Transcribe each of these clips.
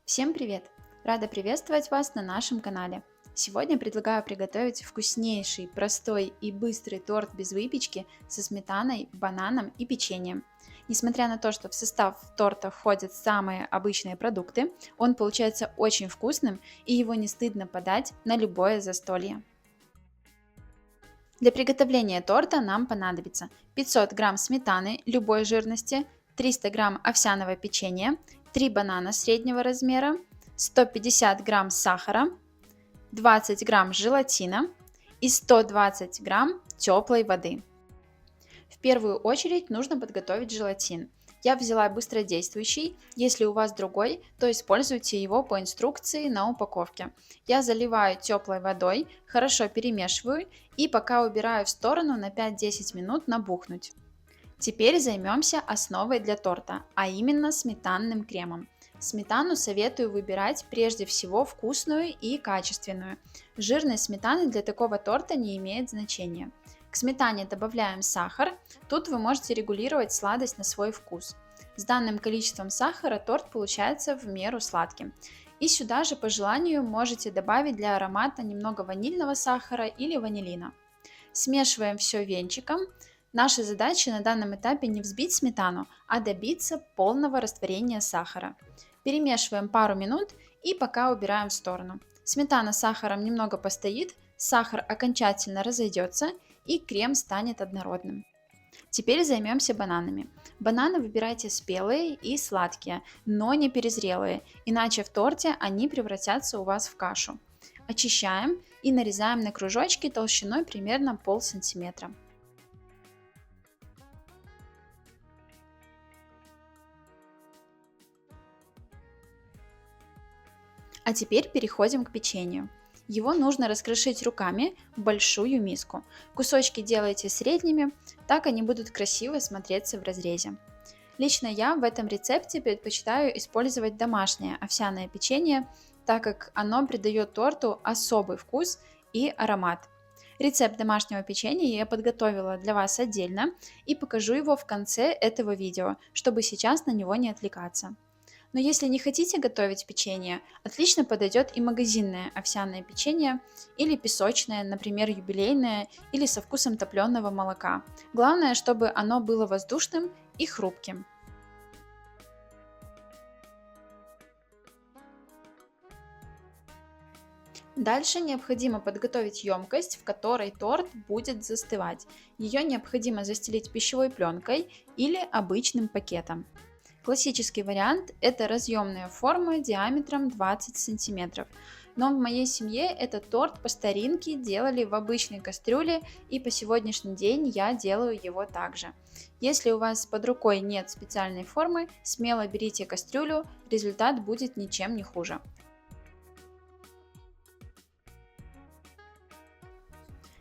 Всем привет! Рада приветствовать вас на нашем канале. Сегодня предлагаю приготовить вкуснейший, простой и быстрый торт без выпечки со сметаной, бананом и печеньем. Несмотря на то, что в состав торта входят самые обычные продукты, он получается очень вкусным и его не стыдно подать на любое застолье. Для приготовления торта нам понадобится 500 грамм сметаны любой жирности, 300 грамм овсяного печенья, 3 банана среднего размера, 150 грамм сахара, 20 грамм желатина и 120 грамм теплой воды. В первую очередь нужно подготовить желатин. Я взяла быстродействующий, если у вас другой, то используйте его по инструкции на упаковке. Я заливаю теплой водой, хорошо перемешиваю и пока убираю в сторону на 5-10 минут набухнуть. Теперь займемся основой для торта, а именно сметанным кремом. Сметану советую выбирать прежде всего вкусную и качественную. Жирность сметаны для такого торта не имеет значения. К сметане добавляем сахар, тут вы можете регулировать сладость на свой вкус. С данным количеством сахара торт получается в меру сладким. И сюда же по желанию можете добавить для аромата немного ванильного сахара или ванилина. Смешиваем все венчиком. Наша задача на данном этапе не взбить сметану, а добиться полного растворения сахара. Перемешиваем пару минут и пока убираем в сторону. Сметана с сахаром немного постоит, сахар окончательно разойдется и крем станет однородным. Теперь займемся бананами. Бананы выбирайте спелые и сладкие, но не перезрелые, иначе в торте они превратятся у вас в кашу. Очищаем и нарезаем на кружочки толщиной примерно полсантиметра. А теперь переходим к печенью. Его нужно раскрошить руками в большую миску. Кусочки делайте средними, так они будут красиво смотреться в разрезе. Лично я в этом рецепте предпочитаю использовать домашнее овсяное печенье, так как оно придает торту особый вкус и аромат. Рецепт домашнего печенья я подготовила для вас отдельно и покажу его в конце этого видео, чтобы сейчас на него не отвлекаться. Но если не хотите готовить печенье, отлично подойдет и магазинное овсяное печенье или песочное, например, юбилейное или со вкусом топленого молока. Главное, чтобы оно было воздушным и хрупким. Дальше необходимо подготовить емкость, в которой торт будет застывать. Ее необходимо застелить пищевой пленкой или обычным пакетом. Классический вариант – это разъемная форма диаметром 20 см. Но в моей семье этот торт по старинке делали в обычной кастрюле, и по сегодняшний день я делаю его также. Если у вас под рукой нет специальной формы, смело берите кастрюлю, результат будет ничем не хуже.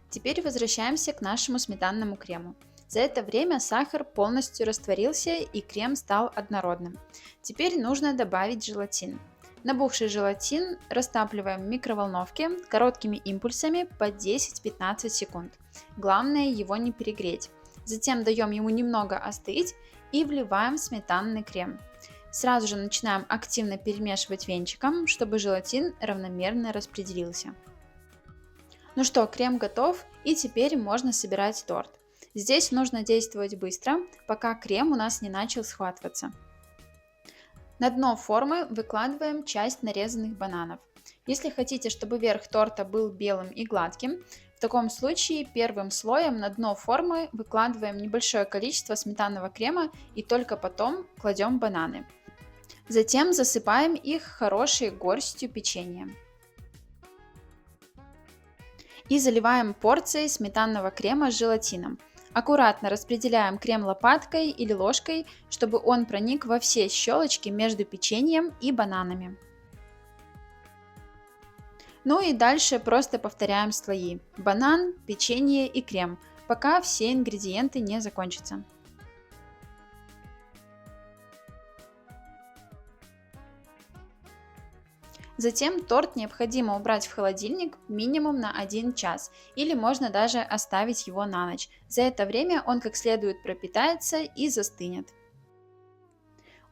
Теперь возвращаемся к нашему сметанному крему. За это время сахар полностью растворился и крем стал однородным. Теперь нужно добавить желатин. Набухший желатин растапливаем в микроволновке короткими импульсами по 10-15 секунд. Главное его не перегреть. Затем даем ему немного остыть и вливаем в сметанный крем. Сразу же начинаем активно перемешивать венчиком, чтобы желатин равномерно распределился. Ну что, крем готов, и теперь можно собирать торт. Здесь нужно действовать быстро, пока крем у нас не начал схватываться. На дно формы выкладываем часть нарезанных бананов. Если хотите, чтобы верх торта был белым и гладким, в таком случае первым слоем на дно формы выкладываем небольшое количество сметанного крема и только потом кладем бананы. Затем засыпаем их хорошей горстью печенья. И заливаем порцией сметанного крема с желатином. Аккуратно распределяем крем лопаткой или ложкой, чтобы он проник во все щелочки между печеньем и бананами. Ну и дальше просто повторяем слои: банан, печенье и крем, пока все ингредиенты не закончатся. Затем торт необходимо убрать в холодильник минимум на 1 час, или можно даже оставить его на ночь. За это время он как следует пропитается и застынет.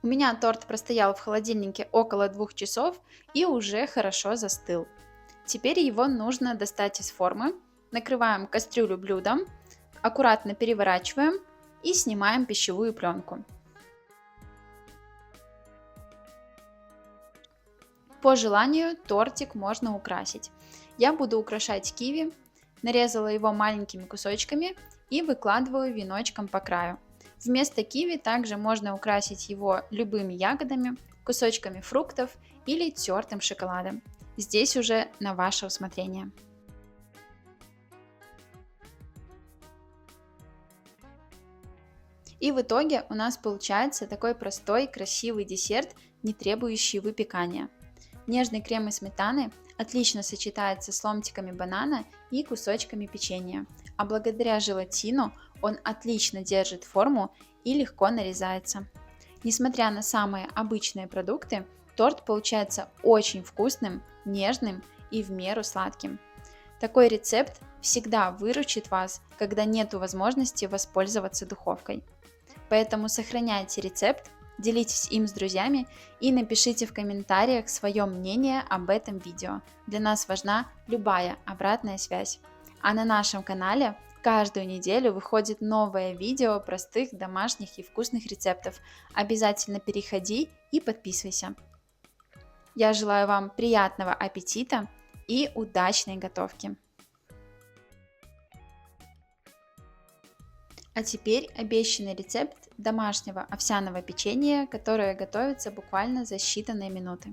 У меня торт простоял в холодильнике около 2 часов и уже хорошо застыл. Теперь его нужно достать из формы. Накрываем кастрюлю блюдом, аккуратно переворачиваем и снимаем пищевую пленку. По желанию тортик можно украсить. Я буду украшать киви, нарезала его маленькими кусочками и выкладываю веночком по краю. Вместо киви также можно украсить его любыми ягодами, кусочками фруктов или тертым шоколадом. Здесь уже на ваше усмотрение. И в итоге у нас получается такой простой, красивый десерт, не требующий выпекания. Нежный крем из сметаны отлично сочетается с ломтиками банана и кусочками печенья, а благодаря желатину он отлично держит форму и легко нарезается. Несмотря на самые обычные продукты, торт получается очень вкусным, нежным и в меру сладким. Такой рецепт всегда выручит вас, когда нет возможности воспользоваться духовкой. Поэтому сохраняйте рецепт, делитесь им с друзьями и напишите в комментариях свое мнение об этом видео. Для нас важна любая обратная связь. А на нашем канале каждую неделю выходит новое видео простых домашних и вкусных рецептов. Обязательно переходи и подписывайся. Я желаю вам приятного аппетита и удачной готовки. А теперь обещанный рецепт домашнего овсяного печенья, которое готовится буквально за считанные минуты.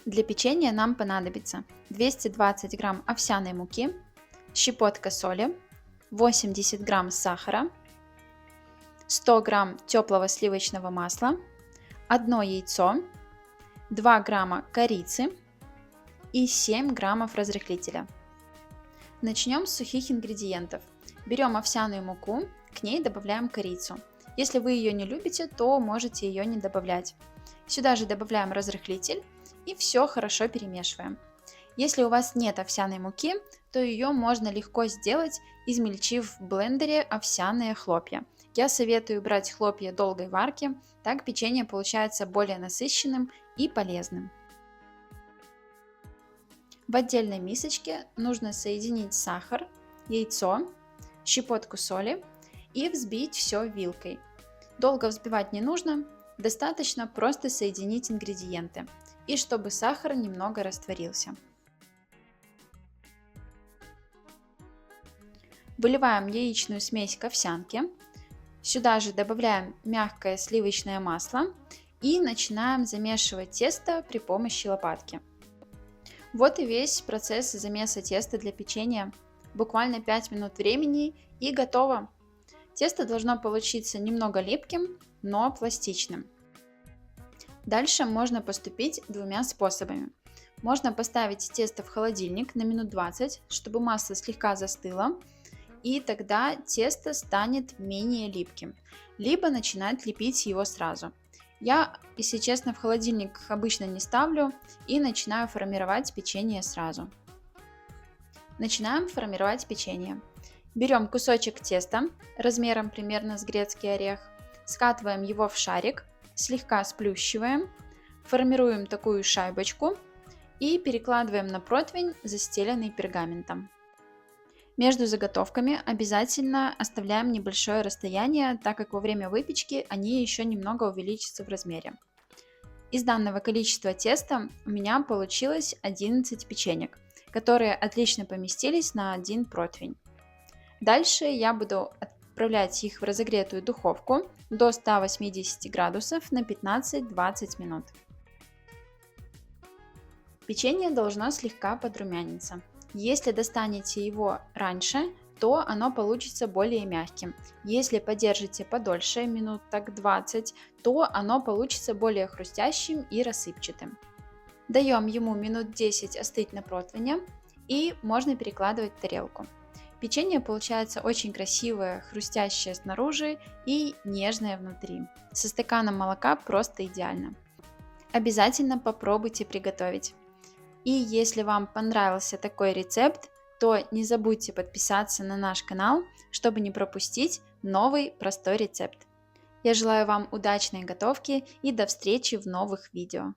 Для печенья нам понадобится 220 грамм овсяной муки, щепотка соли, 80 грамм сахара, 100 грамм теплого сливочного масла, 1 яйцо, 2 грамма корицы и 7 граммов разрыхлителя. Начнем с сухих ингредиентов. Берем овсяную муку, к ней добавляем корицу. Если вы ее не любите, то можете ее не добавлять. Сюда же добавляем разрыхлитель и все хорошо перемешиваем. Если у вас нет овсяной муки, то ее можно легко сделать, измельчив в блендере овсяные хлопья. Я советую брать хлопья долгой варки, так печенье получается более насыщенным и полезным. В отдельной мисочке нужно соединить сахар, яйцо, щепотку соли и взбить все вилкой. Долго взбивать не нужно, достаточно просто соединить ингредиенты и чтобы сахар немного растворился. Выливаем яичную смесь к овсянке, сюда же добавляем мягкое сливочное масло и начинаем замешивать тесто при помощи лопатки. Вот и весь процесс замеса теста для печенья. Буквально 5 минут времени и готово. Тесто должно получиться немного липким, но пластичным. Дальше можно поступить двумя способами. Можно поставить тесто в холодильник на минут 20, чтобы масса слегка застыла, и тогда тесто станет менее липким. Либо начинать лепить его сразу. Я, если честно, в холодильник обычно не ставлю и начинаю формировать печенье сразу. Начинаем формировать печенье. Берем кусочек теста размером примерно с грецкий орех, скатываем его в шарик, слегка сплющиваем, формируем такую шайбочку и перекладываем на противень, застеленный пергаментом. Между заготовками обязательно оставляем небольшое расстояние, так как во время выпечки они еще немного увеличатся в размере. Из данного количества теста у меня получилось 11 печенек, которые отлично поместились на один противень. Дальше я буду отправлять их в разогретую духовку до 180 градусов на 15-20 минут. Печенье должно слегка подрумяниться. Если достанете его раньше, то оно получится более мягким. Если подержите подольше, минут так 20, то оно получится более хрустящим и рассыпчатым. Даем ему минут 10 остыть на противне и можно перекладывать в тарелку. Печенье получается очень красивое, хрустящее снаружи и нежное внутри. Со стаканом молока просто идеально. Обязательно попробуйте приготовить. И если вам понравился такой рецепт, то не забудьте подписаться на наш канал, чтобы не пропустить новый простой рецепт. Я желаю вам удачной готовки и до встречи в новых видео.